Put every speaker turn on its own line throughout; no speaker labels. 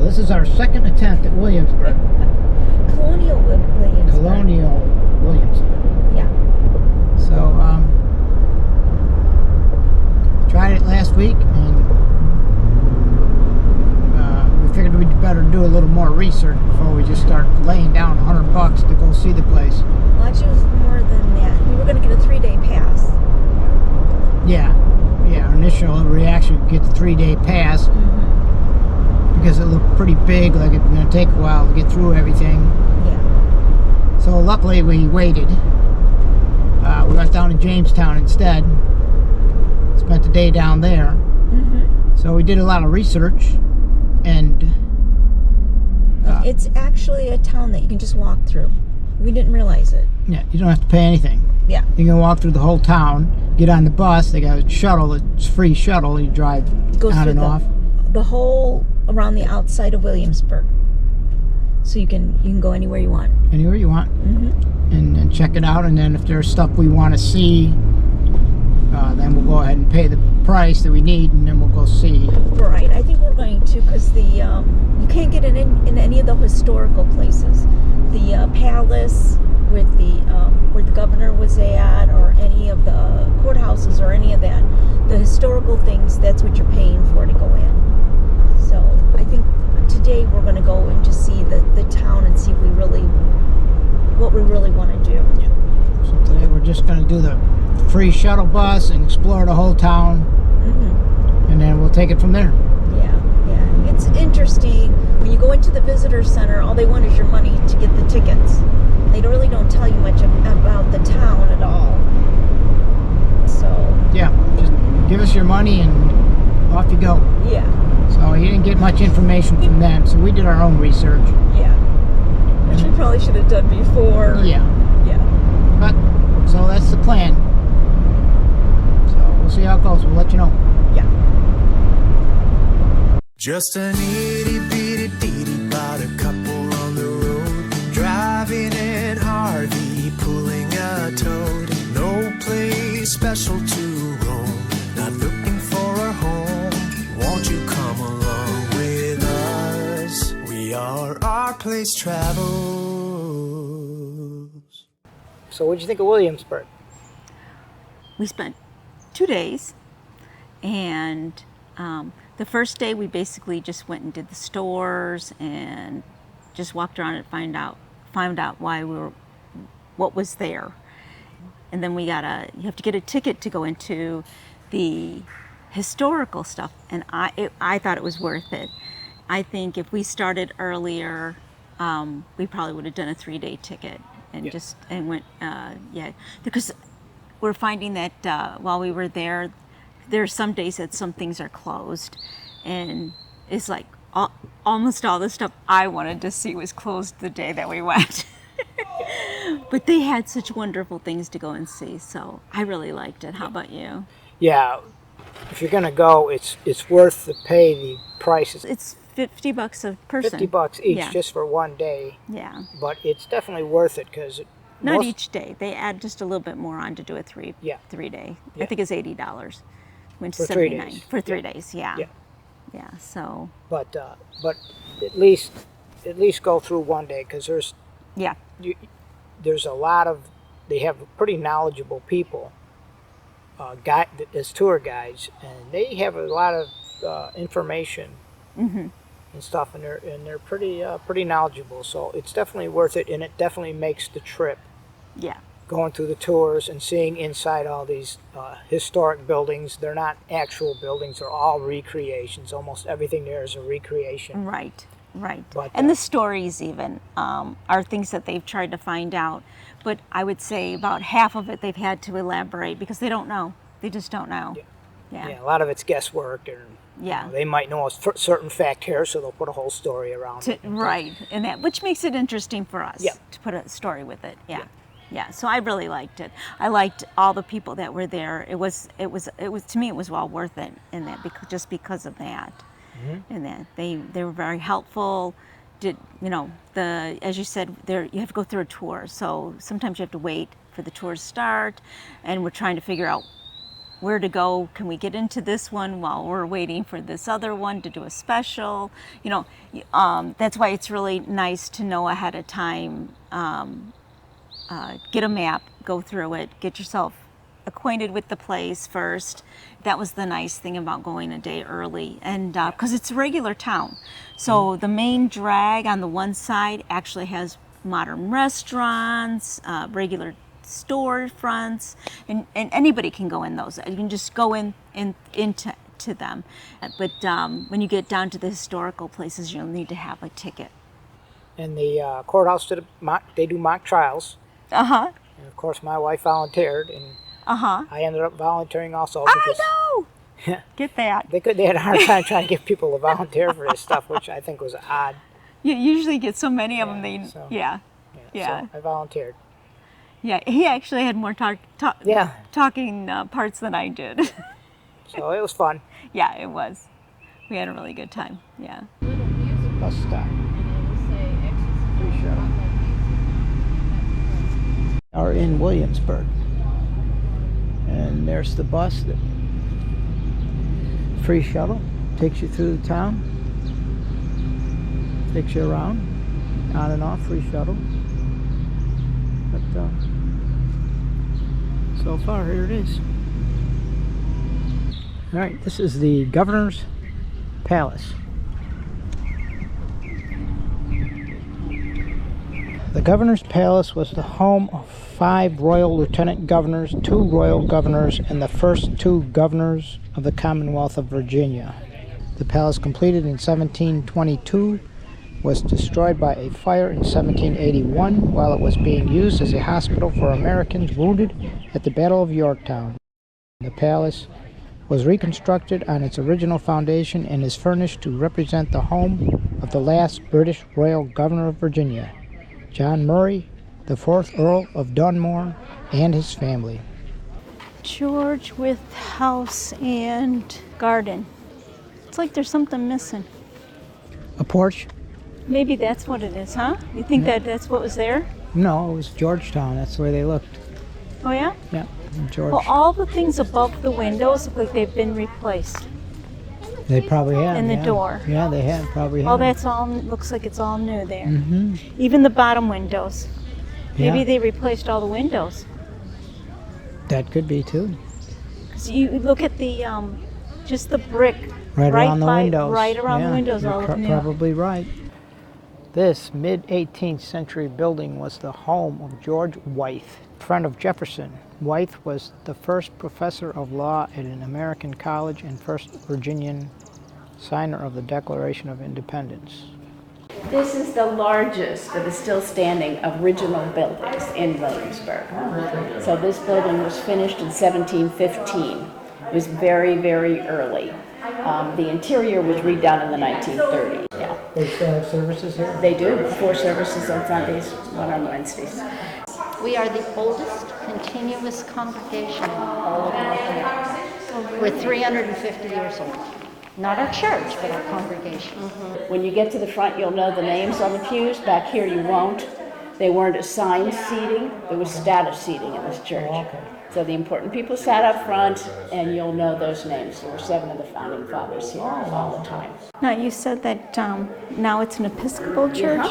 this is our second attempt at Williamsburg.
Colonial Williamsburg.
Colonial Williamsburg.
Yeah.
So, tried it last week, and we figured we'd better do a little more research before we just start laying down $100 to go see the place.
Well, actually, it was more than that. We were going to get a 3-day pass.
Yeah. Our initial reaction would get the 3-day pass because it looked pretty big, like it was going to take a while to get through everything.
Yeah.
So luckily we waited. We went down to Jamestown instead. Spent the day down there. So we did a lot of research, and
it's actually a town that you can just walk through. We didn't realize it.
yeah, you don't have to pay anything.
Yeah.
You can walk through the whole town, get on the bus. They got a shuttle. It's free shuttle. You drive on and off.
The whole around the outside of Williamsburg. So you can go anywhere you want.
Anywhere you want, and check it out. And then if there's stuff we want to see, then we'll go ahead and pay the price that we need, and then we'll go see.
Right. I think we're going to, because you can't get in any of the historical places. The palace with where the governor was at, or any of the courthouses, or any of that. The historical things, that's what you're paying for to go in. So I think today we're going to go and just see the town and see what we really want to do.
So today we're just going to do the free shuttle bus and explore the whole town, and then we'll take it from there.
Yeah. It's interesting when you go into the visitor center. All they want is your money to get the tickets. They really don't tell you much about the town at all. So
yeah, just give us your money and off you go.
Yeah.
So you didn't get much information from them, so we did our own research.
Yeah. Which we probably should have done before.
Yeah. But so that's the plan. So we'll see how it goes. We'll let you know.
Yeah.
Just an itty bitty ditty about a couple on the road, driving in Harvey, pulling a toad. No place special to roam, not looking for a home. Won't you come along with us? We are RPlaceTravels.
So what'd you think of Williamsburg?
We spent 2 days, and the first day we basically just went and did the stores and just walked around and found out what was there. And then you have to get a ticket to go into the historical stuff, and I thought it was worth it. I think if we started earlier, we probably would have done a 3-day ticket and went because we're finding that while we were there are some days that some things are closed, and it's like almost all the stuff I wanted to see was closed the day that we went. But they had such wonderful things to go and see, so I really liked it. How about you?
Yeah, if you're gonna go, it's worth to pay the prices.
It's $50 a person.
$50 each just for one day.
Yeah.
But it's definitely worth it because
not each day. They add just a little bit more on to do a 3 day.
Yeah.
I think it's $80. Went to
for 3
$79
days.
for 3 days. Yeah.
Yeah.
So.
But at least go through one day, because there's a lot of, they have pretty knowledgeable people as tour guides, and they have a lot of information and stuff, and they're pretty knowledgeable. So it's definitely worth it, and it definitely makes the trip.
Yeah.
Going through the tours and seeing inside all these historic buildings. They're not actual buildings; they're all recreations. Almost everything there is a recreation.
Right.
But,
and the stories even are things that they've tried to find out. But I would say about half of it they've had to elaborate because they don't know. They just don't know. Yeah.
A lot of it's guesswork, and they might know a certain fact here, so they'll put a whole story around it.
Right, and that, which makes it interesting for us to put a story with it. Yeah. So I really liked it. I liked all the people that were there. It was to me it was well worth it, in that because of that. And that they were very helpful. As you said, you have to go through a tour, so sometimes you have to wait for the tour to start, and we're trying to figure out where to go. Can we get into this one while we're waiting for this other one to do a special? You know, that's why it's really nice to know ahead of time. Get a map, go through it, get yourself acquainted with the place first. That was the nice thing about going a day early, and because it's a regular town. So the main drag on the one side actually has modern restaurants, regular store fronts, and anybody can go in those. You can just go into them. But when you get down to the historical places, you'll need to have a ticket.
And the courthouse they do mock trials.
Uh-huh.
And of course, my wife volunteered, and I ended up volunteering also.
I know. Get that.
They had a hard time trying to get people to volunteer for this stuff, which I think was odd.
You usually get so many of them.
So I volunteered.
Yeah, he actually had more talking parts than I did.
So it was fun.
Yeah, it was. We had a really good time. Yeah.
Bus stop. Free shuttle. Are in Williamsburg, and there's the bus that free shuttle takes you through the town, takes you around, on and off, free shuttle. But so far, here it is. All right, this is the Governor's Palace. The Governor's Palace was the home of 5 royal lieutenant governors, 2 royal governors, and the first 2 governors of the Commonwealth of Virginia. The palace, completed in 1722, was destroyed by a fire in 1781 while it was being used as a hospital for Americans wounded at the Battle of Yorktown. The palace was reconstructed on its original foundation and is furnished to represent the home of the last British royal governor of Virginia, John Murray, the 4th Earl of Dunmore, and his family.
George with house and garden. It's like there's something missing.
A porch?
Maybe that's what it is, huh? You think that's what was there?
No, it was Georgetown. That's where they looked.
Oh, yeah?
Yeah, George.
Well, all the things above the windows look like they've been replaced.
They probably have.
And the door.
Yeah, they have. Probably have.
Oh, that's all, looks like it's all new there.
Mm-hmm.
Even the bottom windows. Maybe
Yeah.
they replaced all the windows.
That could be too.
Because you look at the, just the brick.
Right around the windows.
Right around
Yeah,
the windows,
you're
all of new.
probably right. This mid-18th century building was the home of George Wythe, friend of Jefferson. Wythe was the first professor of law at an American college and first Virginian signer of the Declaration of Independence.
This is the largest that is still standing original buildings in Williamsburg. So this building was finished in 1715. It was very, very early. The interior was redone in the 1930s. Yeah.
They still have services here?
They do. 4 services on Sundays, 1 on Wednesdays.
We are the oldest continuous congregation in all of North America. We're 350 years old. Not our church, but our congregation.
When you get to the front, you'll know the names on the pews. Back here, you won't. They weren't assigned seating. There was status seating in this church.
Oh, okay.
So the important people sat up front, and you'll know those names. There were 7 of the founding fathers here all the time.
Now, you said that now it's an Episcopal church.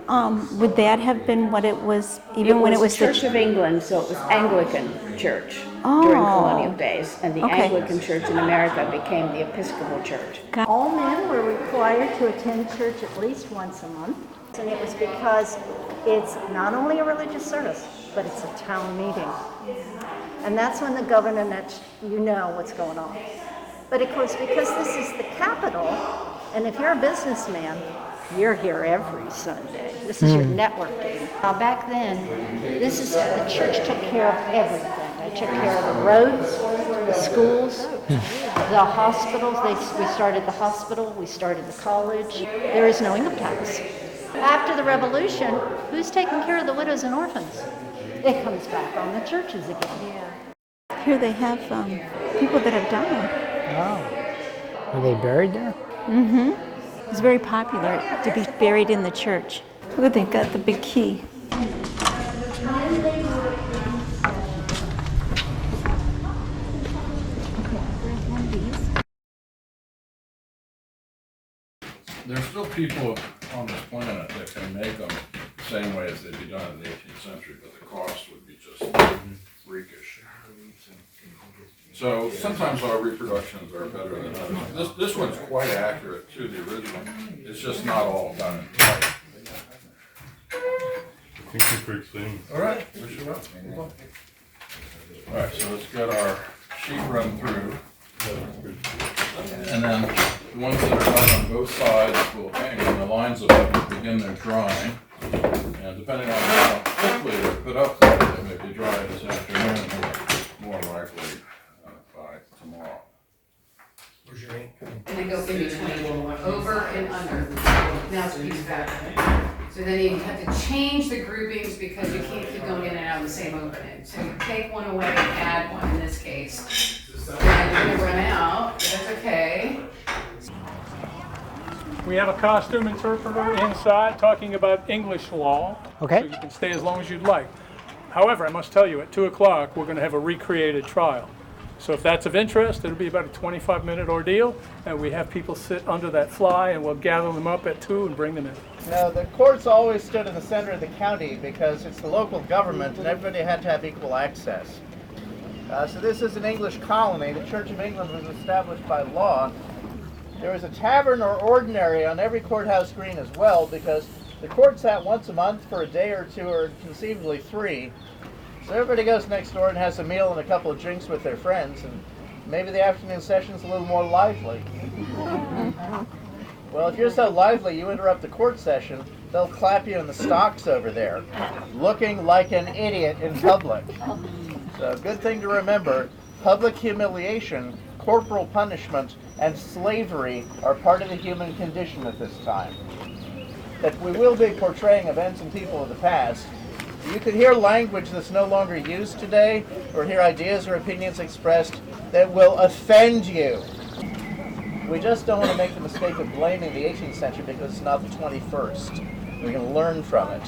Would that have been what it was, even when it was
Church of England, so it was Anglican church during colonial days, and the Anglican church in America became the Episcopal church.
All men were required to attend church at least once a month. And it was because it's not only a religious service, but it's a town meeting. And that's when the governor lets you know what's going on. But of course, because this is the capital, and if you're a businessman, you're here every Sunday. This is your networking. Now back then, the church took care of everything. They took care of the roads, the schools, the hospitals. We started the hospital, we started the college. There is no income tax. After the revolution, who's taking care of the widows and orphans? It comes back on the churches again.
Here they have people that have died.
Oh. Are they buried there?
Mm-hmm. It's very popular to be buried in the church. Look, they've got the big key.
there's still people on this planet that can make them the same way as they'd be done in the 18th century, but the cost would be just freakish. So sometimes our reproductions are better than others. This one's quite accurate to the original. It's just not all done in white.
Thank you for explaining.
All right, wish you well. All right, so let's get our sheet run through. And then the ones that are done on both sides will hang when the lines of it begin their drying. And depending on how quickly they're put up there, they may be dry this afternoon, or more likely by tomorrow.
Where's your ink?
And then go in between, over and under. Now it's piece back. So then you have to change the groupings because you can't keep going in and out of the same opening. So you take one away and add one in this case. And you're gonna run out, that's okay.
We have a costume interpreter inside talking about English law.
Okay.
So you can stay as long as you'd like. However, I must tell you, at 2 o'clock, we're going to have a recreated trial. So if that's of interest, it'll be about a 25-minute ordeal, and we have people sit under that fly, and we'll gather them up at 2 and bring them in.
Now, the courts always stood in the center of the county because it's the local government, and everybody had to have equal access. So this is an English colony. The Church of England was established by law. There was a tavern or ordinary on every courthouse green as well, because the court sat once a month for a day or two, or conceivably 3. So everybody goes next door and has a meal and a couple of drinks with their friends, and maybe the afternoon session's a little more lively. Well, if you're so lively you interrupt the court session, they'll clap you in the stocks over there, looking like an idiot in public. So good thing to remember, public humiliation, corporal punishment, and slavery are part of the human condition at this time. That we will be portraying events and people of the past. You could hear language that's no longer used today, or hear ideas or opinions expressed that will offend you. We just don't want to make the mistake of blaming the 18th century because it's not the 21st. We can learn from it.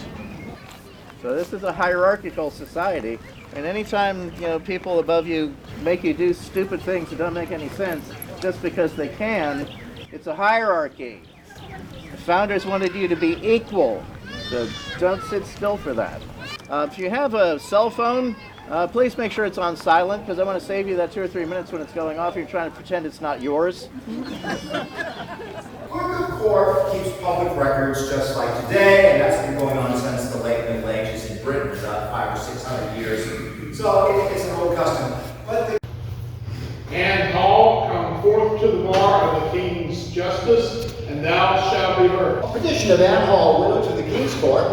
So this is a hierarchical society, and anytime people above you make you do stupid things that don't make any sense just because they can, it's a hierarchy. The founders wanted you to be equal, so don't sit still for that. If you have a cell phone, please make sure it's on silent, because I want to save you that 2 or 3 minutes when it's going off. You're trying to pretend it's not yours.
Clerk of Court keeps public records just like today, and that's been going on since the late Middle Ages in Britain, about 500 or 600 years. So it's an old custom.
And Hall, come forth to the bar of the King's Justice, and thou shalt be heard.
A petition of Anne Hall, widow to the King's Court,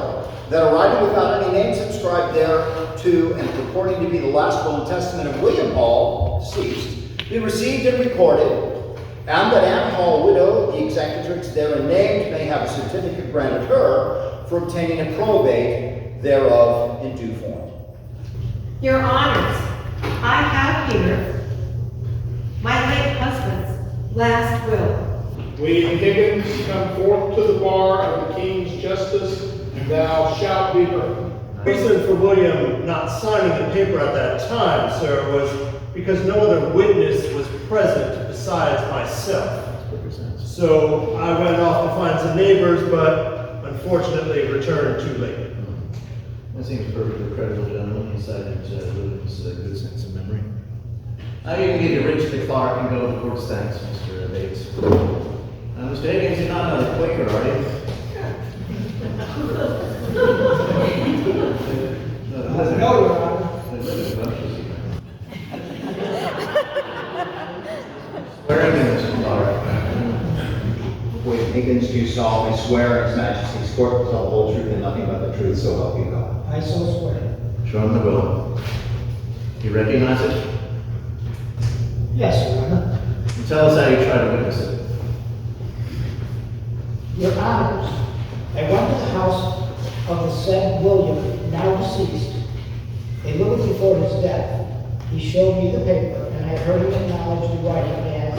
that arriving without any name subscribed thereto and purporting to be the last will and testament of William Hall, deceased, be received and recorded, and that Anne Hall, widow, the executrix therein named, may have a certificate granted her for obtaining a probate thereof in due form.
Your Honors, I have here my late husband's last will.
William Higgins, come forth to the bar of the King's Justice, and thou shalt be heard.
The reason for William not signing the paper at that time, sir, was because no other witness was present besides myself. So I went off to find some neighbors, but unfortunately returned too late.
That seems perfectly credible, gentlemen. He cited William's good sense of memory. Now you can get your rich to Clark and go to court's thanks, Mr. Bates. Mr. Higgins, you're not another Quaker, are you?
No, Your Honor.
Swearing in, Mr. Clark. William Higgins, do solemnly swear in His Majesty's court to tell the whole truth and nothing but the truth, so help you God.
I so swear.
Show him the will. You recognize it?
Yes, Your Honor.
And tell us how you try to witness it.
Your Honors, I went to the house of the said William, now deceased. A little before his death, he showed me the paper, and I heard him acknowledge the writing as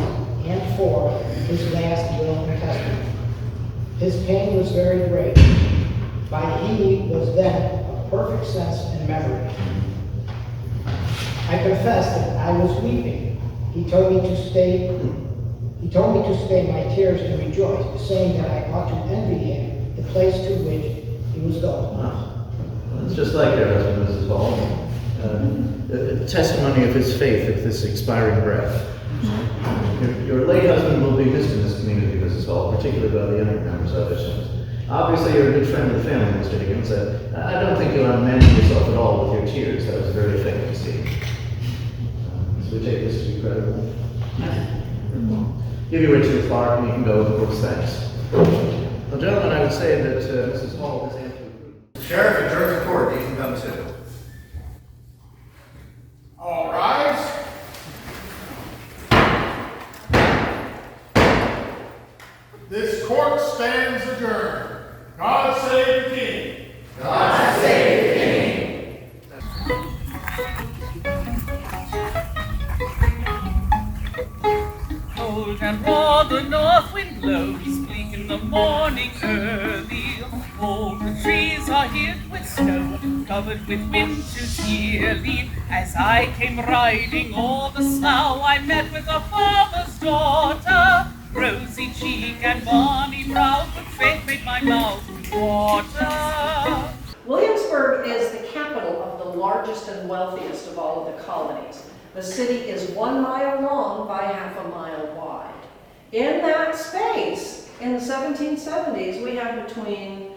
and for his last will and testament. His pain was very great. My he was then of perfect sense and memory. I confess that I was weeping. He told me to told me to stay my tears and rejoice, saying that I ought to envy him the place to which he was going.
Well, it's just like your husband, Mrs. Hall. A testimony of his faith at this expiring breath. Your late husband will be missed in this community, Mrs. Hall, particularly by the younger members of it. Obviously, you're a good friend of the family, Mr. Higgins. I don't think you'll unmanage yourself at all with your tears. That was very fake to see. So we take this to be credible. Give you a to Clark, and you can go with the court's thanks. Well, gentlemen, I would say that Mrs. Hall has answered.
Sheriff, adjourn the court. You can come too.
All rise. This court stands adjourned. God save the king.
God save the king.
Cold and raw the north wind blows, bleak in the morning early. All the trees are hid with snow, covered with winter yearly. As I came riding o'er the slough, I met with a farmer's daughter. Rosy cheek and bonny brow, but faith made my mouth water.
Williamsburg is the capital of the largest and wealthiest of all of the colonies. The city is 1 mile long by half a mile wide. In that space, in the 1770s, we had between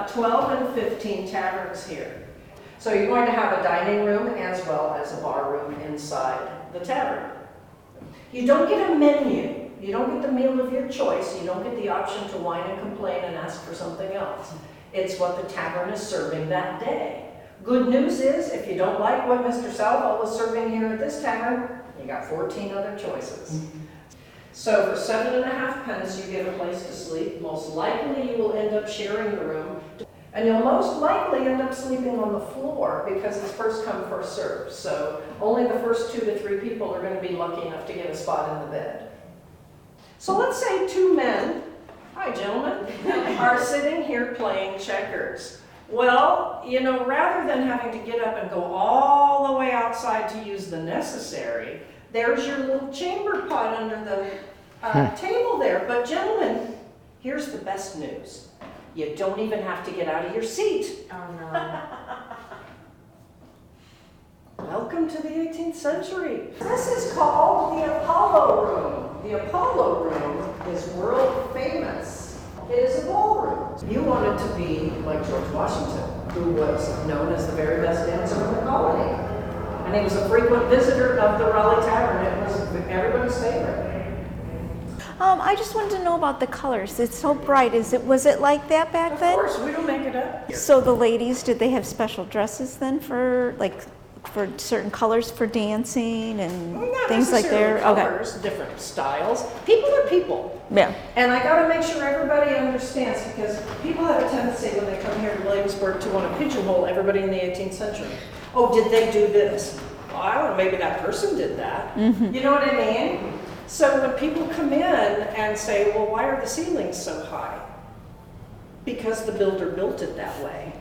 12 and 15 taverns here. So you're going to have a dining room as well as a bar room inside the tavern. You don't get a menu. You don't get the meal of your choice. You don't get the option to whine and complain and ask for something else. It's what the tavern is serving that day. Good news is, if you don't like what Mr. Southall is serving here at this tavern, you got 14 other choices. So for 7.5 pence, you get a place to sleep. Most likely you will end up sharing the room. And you'll most likely end up sleeping on the floor because it's first come, first served. So only the first 2 to 3 people are going to be lucky enough to get a spot in the bed. So let's say 2 men, hi gentlemen, are sitting here playing checkers. Well, you know, rather than having to get up and go all the way outside to use the necessary, there's your little chamber pot under the table there. But gentlemen, here's the best news. You don't even have to get out of your seat.
Oh no.
Welcome to the 18th century. This is called the Apollo Room. The Apollo Room is world famous. It is a ballroom. You wanted to be like George Washington, who was known as the very best dancer in the colony. And he was a frequent visitor of the Raleigh Tavern. It was everybody's favorite.
I just wanted to know about the colors. It's so bright. Was it like that back then?
Of course, we don't make it up.
So the ladies, did they have special dresses then for certain colors for dancing and
Not
things like that?
Colors, different styles. People are people.
Yeah.
And I got to make sure everybody understands, because people have a tendency when they come here to Williamsburg to want to pigeonhole everybody in the 18th century. Oh, did they do this? Well, I don't know, maybe that person did that.
Mm-hmm.
You know what I mean? So when people come in and say, well, why are the ceilings so high? Because the builder built it that way.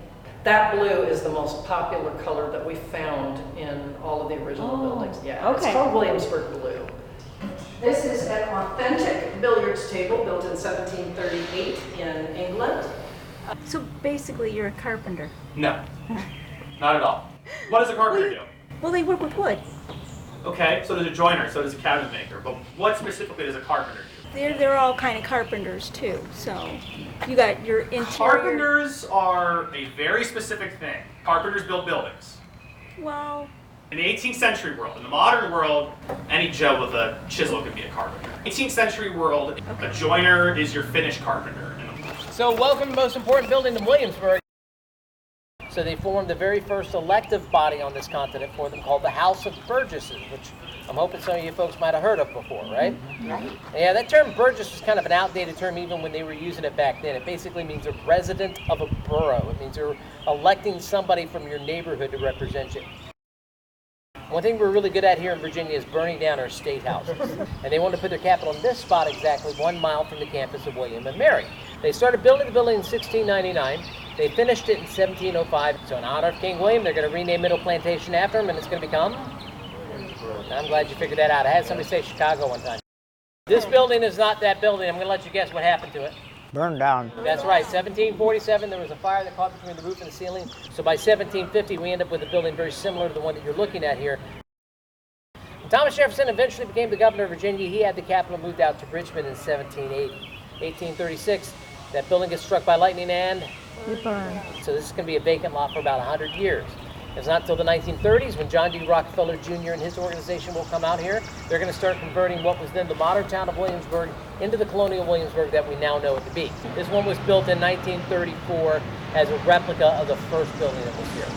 That blue is the most popular color that we found in all of the original buildings. Yeah,
okay.
It's called Williamsburg blue. This is an authentic billiards table built in 1738 in England.
So basically you're a carpenter.
No, not at all. What does a carpenter do?
Well, they work with wood.
Okay, so does a joiner, so does a cabinet maker, but what specifically does a carpenter do?
They're all kind of carpenters too. So you got your interior.
Carpenters are a very specific thing. Carpenters build buildings.
Well,
In the 18th century world, in the modern world, any Joe with a chisel can be a carpenter. 18th century world, a joiner is your finished carpenter.
So welcome to the most important building in Williamsburg. So they formed the very first elective body on this continent for them called the House of Burgesses, which I'm hoping some of you folks might have heard of before, right?
Right.
Yeah, that term Burgess was kind of an outdated term even when they were using it back then. It basically means a resident of a borough. It means you're electing somebody from your neighborhood to represent you. One thing we're really good at here in Virginia is burning down our state houses. And they wanted to put their capital in this spot exactly 1 mile from the campus of William and Mary. They started building the building in 1699. They finished it in 1705. So in honor of King William, they're going to rename Middle Plantation after him, and it's going to become... I'm glad you figured that out. I had somebody say Chicago one time. This building is not that building. I'm going to let you guess what happened to it.
Burned down.
That's right. 1747, there was a fire that caught between the roof and the ceiling. So by 1750, we end up with a building very similar to the one that you're looking at here. When Thomas Jefferson eventually became the governor of Virginia, he had the capital moved out to Richmond in 1780. 1836, that building gets struck by lightning and
It burned.
so this is going to be a vacant lot for about 100 years. It's not until the 1930s when John D. Rockefeller Jr. and his organization will come out here. They're going to start converting what was then the modern town of Williamsburg into the colonial Williamsburg that we now know it to be. This one was built in 1934 as a replica of the first building that was here.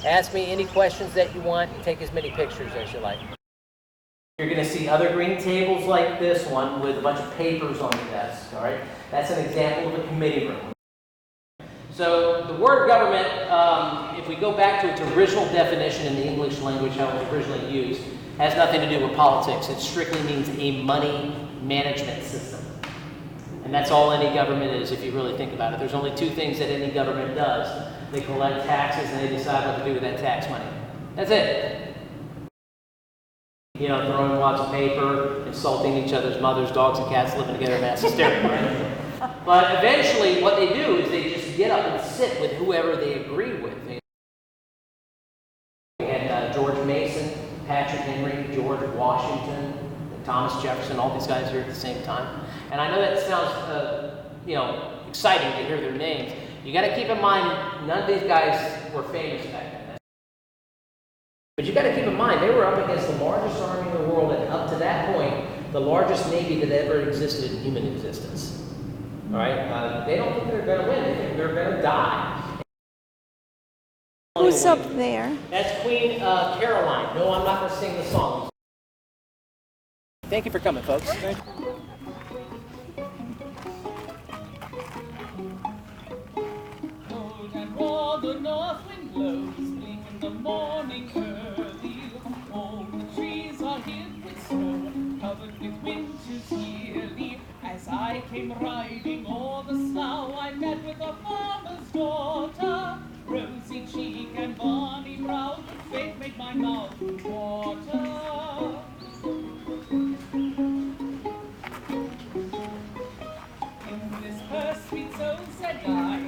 Ask me any questions that you want and take as many pictures as you like. You're going to see other green tables like this one with a bunch of papers on the desk, all right? That's an example of a committee room. So the word government, if we go back to its original definition in the English language, how it was originally used, has nothing to do with politics. It strictly means a money management system. And that's all any government is if you really think about it. There's only two things that any government does. They collect taxes and they decide what to do with that tax money. That's it. You know, throwing lots of paper, insulting each other's mothers, dogs, and cats living together in mass hysteria, right? But eventually what they do is they just get up and sit with whoever they agree with. We had George Mason, Patrick Henry, George Washington, Thomas Jefferson, all these guys here at the same time. And I know that sounds, exciting to hear their names. You got to keep in mind, none of these guys were famous back then. But you got to keep in mind, they were up against the largest army in the world, and up to that point, the largest navy that ever existed in human existence. All right, they don't think they're going to win. They think they're going to die.
Who's up there?
That's Queen Caroline. No, I'm not going to sing the song. Thank you for coming, folks. Thank you.
Cold and raw, the north wind blows, bleak in the morning early. All the trees are hid with snow, covered with winters yearly. As I came riding o'er the slough, I met with a farmer's daughter. Rosy cheek and bonny brow, fate made my mouth water. In this purse sweet soul, said I,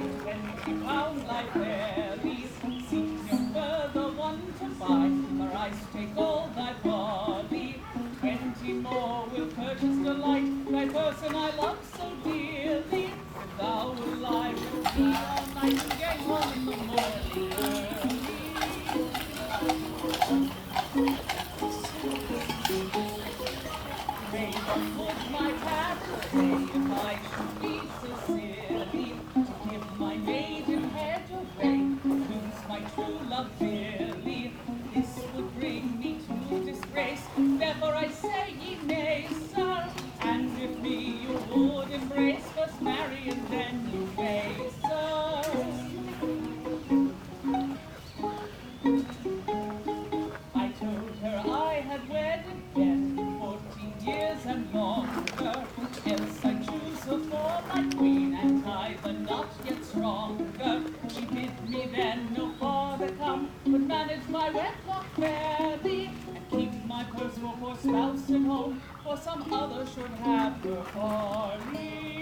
20 pounds like berries. Seek no further one to buy, for I take all thy body. 20 more will purchase delight, thy person I love so dearly. If thou will lie with me all night and get home in the morning early. May the foot my path say if I should be so silly to give my maiden head away, lose my true love dearly. This would bring me to disgrace, therefore I say ye nay, sir. And if me you would embrace, first marry and then you may, sir. I told her I had wedded yet 14 years and longer, else I choose her for my queen and tie the knot yet stronger. She bid me then no farther come, but manage my wedlock fairly, and keep my purse for poor spouse at home, for some other should have her for me.